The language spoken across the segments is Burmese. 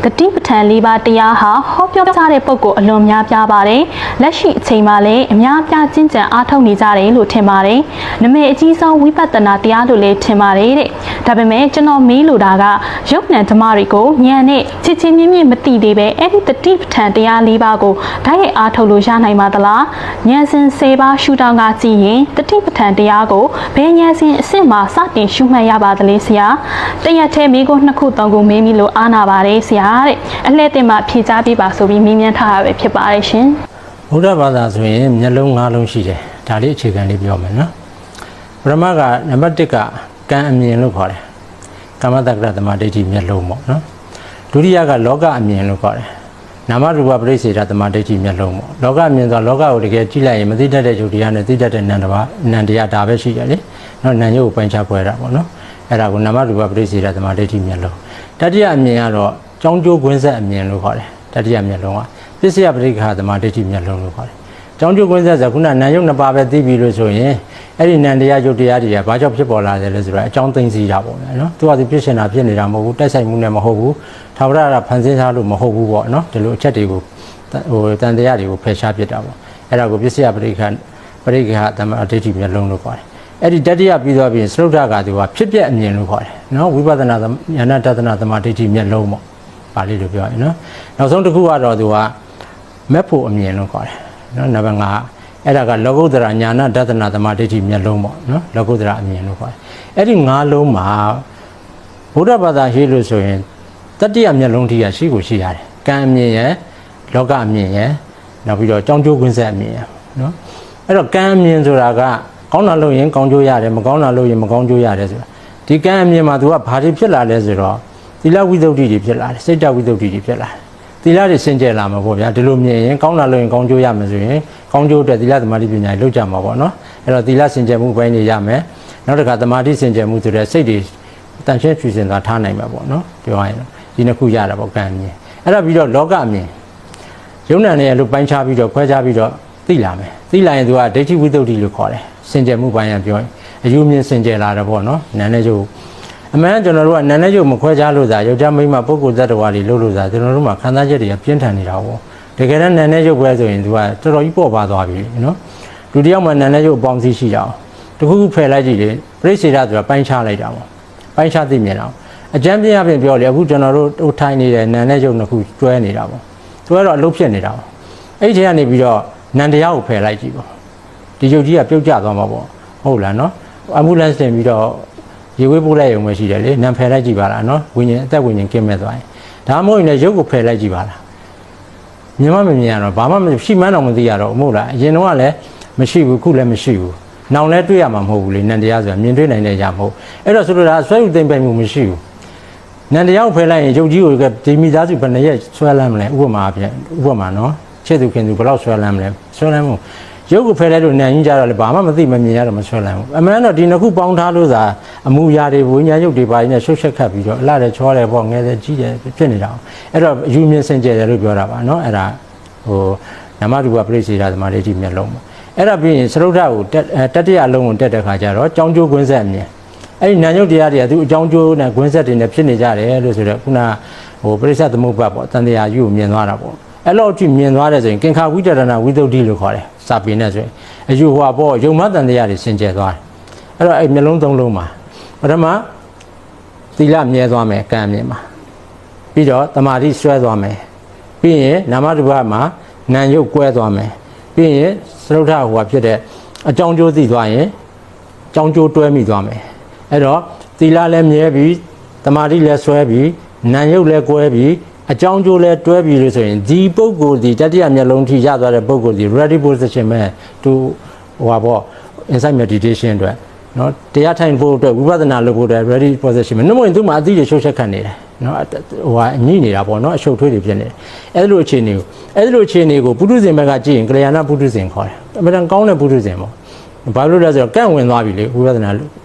တတိပဋ္ဌာန်၄ပါးတရားဟာဟောပြောကြတဲ့ပုဂ္ဂိုလ်အလွန်များပြားပါတယ်လက်ရှိအချိန်မှာလည်းအများပြားကျင့်ကြံအားထုတ်နေကြတယ်လို့ထင်ပါတယ်နမိတ်အကြီးဆုံးဝိပဿနာတရားလို့လည်းထင်ပါတယ်တဲ့ဒါပေမဲ့ကျွန်တော်မေးလိုတာကရုပ်ဉာဏ်ဓမ္မတွေကိုဉာဏ်နဲ့ချစ်ချင်းမြင့်မြင့်မသိသေးပဲအဲ့ဒီတတိပဋ္ဌာန်တရား၄ပါးကိုဓာတ်ရိုက်အားထုတ်လို့ရနိုင်ပါသလားဉာဏ်စဉ်၁၀ပါးရှုထောင့်ကကြည့်ရင်တတိပဋ္ဌာန်တရားကိုဘယ်ဉာဏ်စဉ်အစစ်မှာစတင်ရှုမှတ်ရပါသလဲဆရာတရက်ထဲမိကိုနှစ်ခုသုံးခုမေးမိလို့အားနာပါတယ်ဆရာတဲ့အလှည့်တင်မှာဖြေကြားပေးပါဆိုပြီးမေးမြန်းထားတာပဲဖြစ်ပါတယ်ရှင်ဘုရားဘာသာဆိုရင်မျက်လုံး၅လုံးရှိတယ်ဒါလေးအခြေခံလေးပြောမယ်နော်ပရမကနံပါတ်1ကကံအမြင်လို့ခေါ်တယ်ကာမတက္ကရသမာဓိဋ္ဌိမျက်လုံးပေါ့နော်ဒုတိယကလောကအမြင်လို့ခေါ်တယ်နာမရူပပရိစ္ဆေဒသမာဓိဋ္ဌိမျက်လုံးပေါ့လောကအမြင်ဆိုလောကကိုတကယ်ကြည့်လိုက်ရင်မသိတတ်တဲ့ယုတ်တရားနဲ့သိတတ်တဲ့နံတရားဒါပဲရှိတယ်လေနော်နံရုပ်ကိုပိုင်းခြားပွဲတာပေါ့နော်အဲ့ဒါကိုနာမရူပပရိစ္ဆေဒသမာဓိဋ္ဌိမျက်လုံးတတိယအမြင်ကတော့ကြောင်းကျိုးကွင်းဆက်အမြင်လို့ခေါ်တယ်တတိယမျက်လုံးကပစ္စယပရိက္ခသမာဓိဋ္ဌိမျက်လုံးလို့ခေါ်တယ်ကြောင်းကျိုးကွင်းဆက်ဆိုခုနနံရုပ်နှစ်ပါးပဲသိပြီလို့ဆိုရင်အဲ့ဒီနံတရားယုတ်တရားတွေကဘာကြောင့်ဖြစ်ပေါ်လာတယ်လဲဆိုတော့အကြောင်းသိသိတာပေါ့နော်သူကသူဖြစ်ရှင်တာဖြစ်နေတာမဟုတ်ဘူးတိုက်ဆိုင်မှုနဲ့မဟုတ်ဘူးသာဝရကဖန်ဆင်းထားလို့မဟုတ်ဘူးပေါ့နော်ဒီလိုအချက်တွေကိုတန်တရားတွေကိုဖယ်ရှားပြစ်တာပေါ့အဲ့ဒါကိုပစ္စယပရိက္ခသမာဓိဋ္ဌိမျက်လုံးလို့ခေါ်တယ်အဲ့ဒီတတိယပြီးသွားပြီးစရုဒ္ဓကသူကဖြစ်ပြက်အမြင်လို့ခေါ်တယ်နော်ဝိပဿနာဉာဏတဒနာသမာဓိဋ္ဌိမျက်လုံးပေါ့ပါဠိလိုပြောရင်နော်နောက်ဆုံးတစ်ခုကတော့သူကမက်ဖို့အမြင်လို့ခေါ်တယ်နော်နံပါတ်5အဲ့ဒါကလောကုတ္တရာဉာဏတဒနာသမာဓိဋ္ဌိမျက်လုံးပေါ့နော်လောကုတ္တရာအမြင်လို့ခေါ်တယ်အဲ့ဒီ5လုံးမှာဘုရားဘာသာရှိလို့ဆိုရင်တတိယမျက်လုံးထိရရှိကိုရှိရတယ်ကံအမြင်ရယ်လောကအမြင်ရယ်နောက်ပြီးတော့ကြောင်းကျိုးကွင်းဆက်အမြင်ရယ်နော်အဲ့တော့ကံအမြင်ဆိုတာကကောင်းတာလုပ်ရင်ကောင်းကျိုးရတယ်မကောင်းတာလုပ်ရင်မကောင်းကျိုးရတယ်ဆိုတာဒီကံအမြင်မှာသူကဘာတွေဖြစ်လာလဲဆိုတော့သီလဝိသုဒ္ဓိတွေဖြစ်လာတယ်စိတ်တဝိသုဒ္ဓိတွေဖြစ်လာတယ်သီလတွေစင်ကြယ်လာမှာပေါ့ဗျာဒီလိုမြင်ရင်ကောင်းတာလုပ်ရင်ကောင်းကျိုးရမယ်ဆိုရင်ကောင်းကျိုးအတွက်သီလသမာဓိပညာတွေလုပ်ကြမှာပေါ့နော်အဲ့တော့သီလစင်ကြယ်မှုပိုင်းတွေရမယ်နောက်တစ်ခါသမာဓိစင်ကြယ်မှုဆိုတဲ့စိတ်တွေတန်ရှင်းဖြူစင်သွားထားနိုင်မှာပေါ့နော်ပြောရရင်ဒီနှစ်ခုရတာပေါ့ကံအမြင်အဲ့တော့ပြီးတော့လောကအမြင်ယုံနာနဲ့လို့ပိုင်းခြားပြီးတော့ခွဲခြားပြီးတော့သိလာမယ်သိလာရင်သူကဒိဋ္ဌိဝိသုဒ္ဓိလို့ခေါ်တယ်စင်ကြယ်မှုပိုင်းကပြောရင်အယူမြင်စင်ကြယ်လာတယ်ပေါ့နော်နာနဲ့ကျုပ်အမှန်ကျွန်တော်တို့ကနာနဲ့ကျုပ်မခွဲခြားလို့သာယောက်ျားမိန်းမပုဂ္ဂိုလ်သတ္တဝါတွေလို့လို့သာကျွန်တော်တို့မှာခံစားချက်တွေကပြင်းထန်နေတာပေါ့တကယ်တမ်းနာနဲ့ကျုပ်ပဲဆိုရင်သူကတော်တော်ကြီးပေါ့ပါသွားပြီနော်လူတယောက်မှနာနဲ့ကျုပ်အပေါင်းစီရှိတာတခုခုဖယ်လိုက်ကြည့်လေပြိစ္ဆေဒဆိုတာပိုင်းခြားလိုက်တာပေါ့ပိုင်းခြားသိမြင်အောင်အကျမ်းပြင်းအပြင်ပြောလေအခုကျွန်တော်တို့ထိုင်နေတဲ့နာနဲ့ကျုပ်နှစ်ခုတွဲနေတာပေါ့သူကတော့အလုပ်ဖြစ်နေတာပေါ့အဲ့ဒီထဲကနေပြီးတော့နန္တရားကိုဖယ်လိုက်ကြည့်ပေါ့ဒီယုတ်ကြီးကပြုတ်ကျသွားမှာပေါ့ဟုတ်လားနော်အမ်ဘူလန့်စ်တင်ပြီးတော့ရေဝေးပို့လိုက်ရုံပဲရှိတယ်လေနံဖယ်လိုက်ကြည့်ပါလားနော်ဝိညာဉ်အသက်ဝိညာဉ်ကင်းမဲ့သွားရင်ဒါမှမဟုတ်ရင်လည်းရုပ်ကိုဖယ်လိုက်ကြည့်ပါလားမြင်မမြင်ရတော့ဘာမှမရှိမှန်းတော့မသိရတော့မဟုတ်လားအရင်တော့ကလည်းမရှိဘူးခုလည်းမရှိဘူးနောင်လည်းတွေ့ရမှာမဟုတ်ဘူးလေနန္တရားဆိုတာမြင်တွေ့နိုင်တဲ့ຢာမဟုတ်အဲ့တော့ဆိုလိုတာဆွဲယူသိမ့်ပိုင်မှုမရှိဘူးနန္တရားကိုဖယ်လိုက်ရင်ရုပ်ကြီးကိုဒီမိသားစုဘယ်နှရက်ဆွဲလန်းမလဲဥပမာအပြင်ဥပမာနော်ချစ်သူခင်သူဘယ်လောက်ဆွဲလန်းမလဲဆွဲလန်းမှုရုပ်ကိုဖယ်လိုက်လို့နာရင်ကြတော့လေဘာမှမသိမမြင်ရတော့မဆွဲလန်းဘူးအမှန်တော့ဒီနှစ်ခုပေါင်းထားလို့သာအမူအရာတွေဝိညာဉ်ရုပ်တွေပါနေရှုပ်ရှက်ခတ်ပြီးတော့အလှတယ်ချောတယ်ပေါ့ငယ်တယ်ကြီးတယ်ဖြစ်နေတာအဲ့တော့အယူမြင်စင်ကြယ်တယ်လို့ပြောတာပါနော်အဲ့ဒါဟိုနာမရူပပရိစ္ဆေဒသမာဓိဋ္ဌိမျက်လုံးပေါ့အဲ့ဒါပြီးရင်သရုဒ္ဓကိုတတိယအလုံးကိုတက်တဲ့ခါကျတော့ကြောင်းကျိုးကွင်းဆက်အမြင်အဲ့ဒီနာယုတ်တရားတွေကသူအကြောင်းကျိုးနဲ့ကွင်းဆက်တွေနဲ့ဖြစ်နေကြတယ်လို့ဆိုတော့ခုနဟိုပရိစ္ဆေသမုပ္ပါပေါ့တန်တရားယူကိုမြင်သွားတာပေါ့အဲ့လိုအထိမြင်သွားတယ်ဆိုရင်ကင်္ခဝိတရဏဝိသုဒ္ဓိလို့ခေါ်တယ်စာပေနဲ့ဆိုရင်အယူဟွာပေါ့ယုံမတန်တရားတွေစင်ကြယ်သွားတယ်အဲ့တော့အဲ့မျက်လုံးသုံးလုံးမှာပထမသီလမြဲသွားမယ်ကံမြင်မှာပြီးတော့တမာတိဆွဲသွားမယ်ပြီးရင်နာမရူပမှာနာယုတ်ကွဲသွားမယ်ပြီးရင်သရုဒ္ဓဟွာဖြစ်တဲ့အကြောင်းကျိုးသိသွားရင်အကြောင်းကျိုးတွဲမိသွားမယ်အဲ့တော့သီလလည်းမြဲပြီးတမာတိလည်းဆွဲပြီးနာယုတ်လည်းကွဲပြီးအကြောင်းကျိုးလဲတွဲပြီးလို့ဆိုရင်ဒီပုဂ္ဂိုလ်ဒီတတိယမျက်လုံးထိရသွားတဲ့ပုဂ္ဂိုလ်ဒီ ready position ပဲသူဟိုပါပေါ့ insight meditation အတွက်နော်တရားထိုင်ဖို့အတွက်ဝိပဿနာလုပ်ဖို့အတွက် ready position ပဲနှမဝင်သူ့မှာအသိတွေရှုပ်ရှက်ခတ်နေတယ်နော်ဟိုဟာညှိနေတာပေါ့နော်အရှုပ်ထွေးတွေဖြစ်နေတယ်အဲ့လိုအခြေအနေကိုပုထုဇဉ်ဘက်ကကြည့်ရင်ကလျာဏပုထုဇဉ်ခေါ်တယ်အမှန်တန်ကောင်းတဲ့ပုထုဇဉ်ပေါ့ဘာလို့လဲဆိုတော့ကန့်ဝင်သွားပြီလေဝိပဿနာ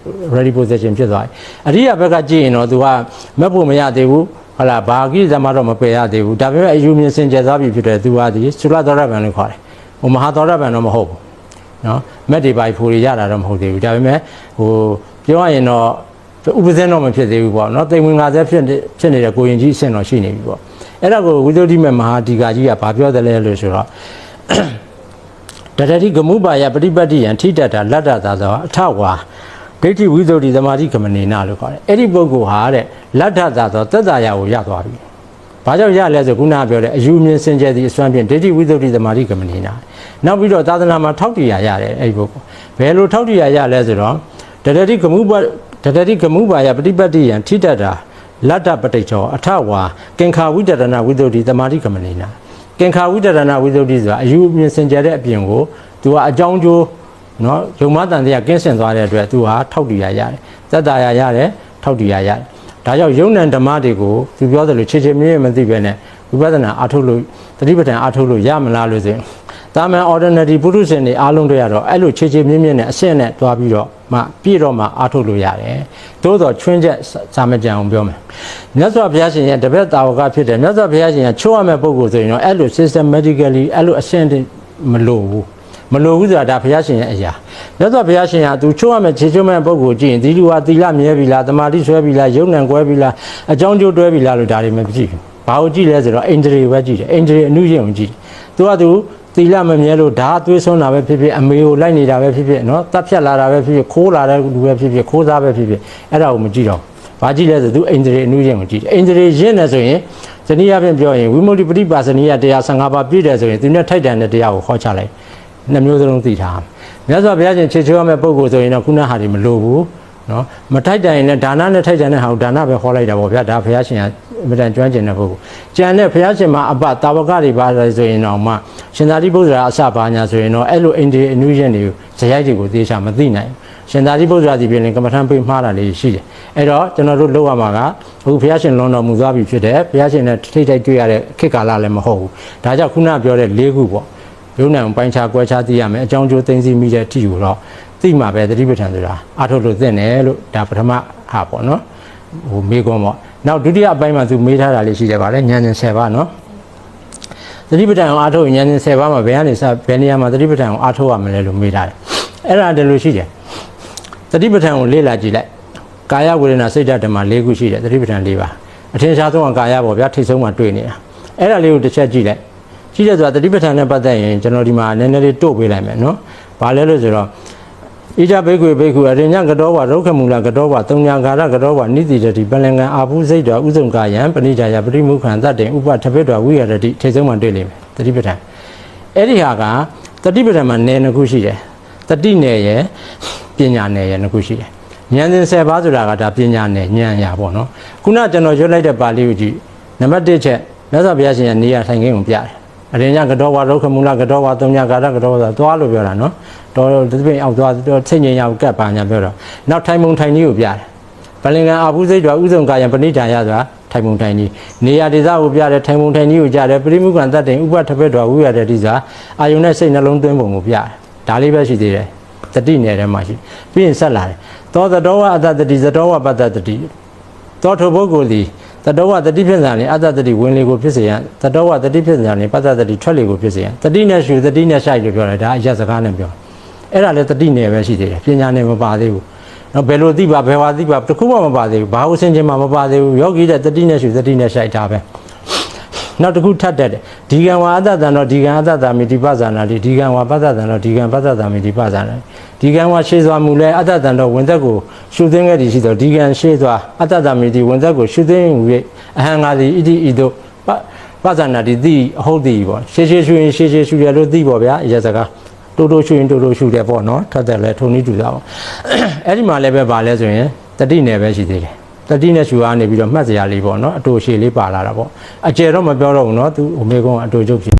ready position ဖြစ်သွားပြီအရိယာဘက်ကကြည့်ရင်တော့သူကမက်ဖို့မရသေးဘူးဟုတ်လားဘာကိစ္စမှတော့မပယ်ရသေးဘူးဒါပေမဲ့အယူမြင်စင်ကြယ်သွားပြီဖြစ်တဲ့သူဟာဒီသုလသောရဗံလို့ခေါ်တယ်ဟိုမဟာသောရဗံတော့မဟုတ်ဘူးနော်မက်တွေပိုက်ဖို့ရတာတော့မဟုတ်သေးဘူးဒါပေမဲ့ဟိုပြောရရင်တော့ဥပဇင်းတော့မဖြစ်သေးဘူးပေါ့နော်တိမ်ဝင်50ဖြစ်နေတဲ့ကိုရင်ကြီးအဆင့်တော့ရှိနေပြီပေါ့ အဲ့ဒါကိုဝိသုဒ္ဓိမေမဟာဒီဃာကြီးကဘာပြောတယ်လဲလို့ဆိုတော့တတတိကမှုပါယပฏิပတ်တိယံထိတ္တလတ္တသာသောအထဝါဒိဋ္ဌိဝိသုဒ္ဓိသမာဓိကမနေနာလို့ခေါ်တယ်အဲ့ဒီပုဂ္ဂိုလ်ဟာတဲ့လတ္တသာသောသက်သာရာကိုရသွားပြီဘာကြောင့်ရလဲဆိုခုနကပြောတဲ့အယူမြင်စင်ကြယ်သည့်အစွမ်းဖြင့်ဒိဋ္ဌိဝိသုဒ္ဓိသမာဓိကမနေနာနောက်ပြီးတော့သာသနာမှာထောက်တရားရတယ်အဲ့ဒီပုဂ္ဂိုလ်ဘယ်လိုထောက်တရားရလဲဆိုတော့တတတိကမှုပါယပฏิပတ်တိယံထိတ္တလတ္တပဋိစ္ဆောအထဝါကင်္ခာဝိတရဏဝိသုဒ္ဓိသမာဓိကမနေနာကင်္ခာဝိတရဏဝိသုဒ္ဓိဆိုတာအယူမြင်စင်ကြယ်တဲ့အပြင်ကိုသူကအကြောင်းကျိုးနော်ယုံမတန်တရားကင်းစင်သွားတဲ့အတွက်သူဟာထောက်တရားရတယ်သက်သာရာရတယ်ထောက်တရားရတယ်ဒါကြောင့်ယုံ nant ဓမ္မတွေကိုသူပြောသလိုခြေမြင့်မသိပဲနဲ့ဝိပဿနာအားထုတ်လို့သတိပဋ္ဌာန်အားထုတ်လို့ရမလားလို့ဆိုရင်တာမန် ordinary ပုထုဇဉ်တွေအားလုံးတွေကတော့အဲ့လိုခြေမြင့်နဲ့အဆင့်နဲ့တွားပြီးတော့မှပြည့်တော့မှအားထုတ်လို့ရတယ်သို့တော့ချွင်းချက်စာမကြံအောင်ပြောမယ်မြတ်စွာဘုရားရှင်ရဲ့တပည့်တာဝကဖြစ်တယ်မြတ်စွာဘုရားရှင်ကချိုးရမယ့်ပုံကိုဆိုရင်တော့အဲ့လို systematically အဲ့လိုအဆင့်တွေမလို့ဘူးဆိုတာဒါဘုရားရှင်ရဲ့အရာမြတ်စွာဘုရားရှင်ဟာသူချိုးရမယ့်ခြေချိုးမဲ့ပုံကိုကြည့်ရင်ဒီလူဟာသီလမြဲပြီလားတမာတိဆွဲပြီလားယုံ nant ကွဲပြီလားအကြောင်းကျိုးတွဲပြီလားလို့ဒါတွေမကြည့်ဘူးဘာကိုကြည့်လဲဆိုတော့အိန္ဒြေပဲကြည့်တယ်အိန္ဒြေအနုရင်ကိုကြည့်တယ်သူသီလမမြဲလို့ဓာသွေးဆွမ်းတာပဲဖြစ်ဖြစ်အမေကိုလိုက်နေတာပဲဖြစ်ဖြစ်နော်တပ်ဖြတ်လာတာပဲဖြစ်ဖြစ်ခိုးလာတဲ့လူပဲဖြစ်ဖြစ်ခိုးစားပဲဖြစ်ဖြစ်အဲ့ဒါကိုမကြည့်တော့ဘာကြည့်လဲဆိုသူအိန္ဒြေအနုရင်ကိုကြည့်တယ်အိန္ဒြေရင့်တယ်ဆိုရင်ဇနီးအပြင်ပြောရင်ဝိမု ക്തി ပฏิပါစနိယတရား15ပါးပြည့်တယ်ဆိုရင်သူနဲ့ထိုက်တန်တဲ့တရားကိုဟောချလိုက်နှစ်မျိုးစလုံးသိထားမြတ်စွာဘုရားရှင်ခြေချိုးရမယ့်ပုံကိုဆိုရင်တော့ခုနဟာတွေမလိုဘူးနော်မထိုက်တန်ရင်လည်းဒါနနဲ့ထိုက်တန်တဲ့ဟာကိုဒါနပဲဟောလိုက်တာပေါ့ဗျာဒါဘုရားရှင်ကအမြဲတမ်းကျွမ်းကျင်တဲ့ပုဂ္ဂိုလ်ကျန်တဲ့ဘုရားရှင်မှာအပတာဝကတွေပါဆိုရင်တော့မှရှင်သာရိပုတ္တရာအစပါညာဆိုရင်တော့အဲ့လိုအိန္ဒိယအနုရင်တွေကိုဇယိုက်တွေကိုသေချာမသိနိုင်ရှင်သာရိပုတ္တရာဒီပြင်ကမ္မထံပိမှားတာလေးရှိတယ်အဲ့တော့ကျွန်တော်တို့လောက်ရမှာကအခုဘုရားရှင်လွန်တော်မူသွားပြီဖြစ်တယ်ဘုရားရှင်နဲ့ထိတ်ထိတ်တွေ့ရတဲ့ခေတ်ကာလလည်းမဟုတ်ဘူးဒါကြောင့်ခုနပြောတဲ့၄ခုပေါ့ယုံ nant ပိုင်းခြားကွဲခြားသိရမယ်အကြောင်းကျိုးသိသိမိတဲ့အထီကိုတော့သိမှာပဲသတိပဋ္ဌာန်ဆိုတာအားထုတ်လို့သိတယ်လို့ဒါပထမဟာပေါ့နော်ဟိုမေးခွန်းပေါ့နောက်ဒုတိယအပိုင်းမှာသူမေးထားတာလေးရှိတယ်ဗါလဲဉာဏ်10ပါးနော်သတိပဋ္ဌာန်ကိုအားထုတ်ဉာဏ်10ပါးမှာဘယ်ကနေစဘယ်နေရာမှာသတိပဋ္ဌာန်ကိုအားထုတ်ရမလဲလို့မေးထားတယ်အဲ့ဒါတည်းလို့ရှိတယ်သတိပဋ္ဌာန်ကိုလေ့လာကြည့်လိုက်ကာယဝေဒနာစိတ်ဓာတ်ဓမ္မ၄ခုရှိတယ်သတိပဋ္ဌာန်၄ပါးအထင်ရှားဆုံးကကာယပေါ့ဗျာထိတ်ဆုံးမှာတွေ့နေတာအဲ့ဒါလေးကိုတစ်ချက်ကြည့်လိုက်ကြည့်ရဆိုတာသတိပဋ္ဌာန်နဲ့ပတ်သက်ရင်ကျွန်တော်ဒီမှာနည်းနည်းလေးတို့ပေးလိုက်မယ်နော်ဘာလဲလို့ဆိုတော့ဣဇဘိက္ခွေဘိက္ခုအရိညကတောဝရုက္ခမူလကတောဝသုံးညာကာရကတောဝနိတိတတိပလင်္ကံအာဖုစိတ်တော်ဥစုံကာယံပဏိဒါယပရိမုခံတတ်တင်ဥပထပိတော်ဝိရတတိထိတ်ဆုံးမှတွေ့လိမ့်မယ်သတိပဋ္ဌာန်အဲ့ဒီဟာကသတိပဋ္ဌာန်မှာနယ်နှစ်ခုရှိတယ်တတိနယ်ရယ်ပညာနယ်ရယ်နှစ်ခုရှိတယ်ဉာဏ်စဉ်10ပါးဆိုတာကဒါပညာနယ်ဉာဏ်ရာပေါ့နော်ခုနကျွန်တော်ရွတ်လိုက်တဲ့ပါဠိကိုကြည့်နံပါတ်1ချက်မြတ်စွာဘုရားရှင်ရဲ့နေရာထိုင်ခင်းကိုပြတယ်အရိညကတောဝရုက္ခမူလကတောဝသုံးညာကာရကတောဝဆိုသွားလို့ပြောတာနော်တော်ဒီပြင်အောက်သွားစိတ်ငြိမ်ရအောင်ကပ်ပါညာပြောတော့နောက်ထိုင်မုံထိုင်နည်းကိုပြတယ်ပလင်္ကံအာဖုစိတ်တော်ဥစုံကာယံပဏိဒါယဆိုတာထိုင်မုံထိုင်နည်းနေရာဒေသကိုပြတယ်ထိုင်မုံထိုင်နည်းကိုကြားတယ်ပရိမုခံတတ်တယ်ဥပထပိတော်ဝိရတတိဆိုတာအာယုန်နဲ့စိတ်နှလုံးသွင်းပုံကိုပြတယ်ဒါလေးပဲရှိသေးတယ်တတိနယ်ထဲမှာရှိပြီးရင်ဆက်လာတယ်သောသတောဝအတ္တတတိသတောဝပတ္တတတိသောထိုပုဂ္ဂိုလ်သည်တတောဝတတိဖြစ်စဉ်နဲ့အတ္တတတိဝင်လေကိုဖြစ်စေရန်တတောဝတတိဖြစ်စဉ်နဲ့ပတ္တတတိထွက်လေကိုဖြစ်စေရန်တတိနဲ့ရှုတတိနဲ့ရှိုက်လို့ပြောတယ်ဒါအရက်စကားနဲ့ပြောအဲ့ဒါလည်းတတိနယ်ပဲရှိသေးတယ်ပညာနယ်မပါသေးဘူးနော်ဘယ်လိုသိပါဘယ်ဝါသိပါတစ်ခုမှမပါသေးဘူးဘာလို့ဆင်ခြင်မှမပါသေးဘူးယောဂီတဲ့တတိနဲ့ရှုတတိနဲ့ရှိုက်တာပဲနောက်တစ်ခုထပ်တက်တယ်ဒီကံဝါအတ္တတံတော့ဒီကံအတ္တတာမိတိပဇာနာတိဒီကံဝါပတ္တတံတော့ဒီကံပတ္တတာမိတိပဇာနာဒီကံဝါရှေးစွာမူလဲအတ္တတံတော့ဝင်သက်ကိုရှုသိင်းခဲ့သည်ရှိတော့ဒီကံရှေးစွာအတ္တတာမိတိဝင်သက်ကိုရှုသိင်း၍အဟံငါသည်ဣတိဤတို့ပဇာနာတိသိအဟုတ်သည်ပေါ့ရှေးရှေးရှုရင်ရှေးရှေးရှုတယ်လို့သိပေါ့ဗျာအရက်စကားတိုးတိုးရှုရင်တိုးတိုးရှုတယ်ပေါ့နော်ထပ်တယ်လဲထုံနည်းတူတာပေါ့အဲ့ဒီမှာလည်းပဲဗာလဲဆိုရင်တတိနယ်ပဲရှိသေးတယ်တတိနဲ့ရှူအားနေပြီးတော့မှတ်စရာလေးပေါ့နော်အတူရှည်လေးပါလာတာပေါ့အကျယ်တော့မပြောတော့ဘူးနော်သူဟိုမေကုန်းကအတူချုပ်ဖြစ်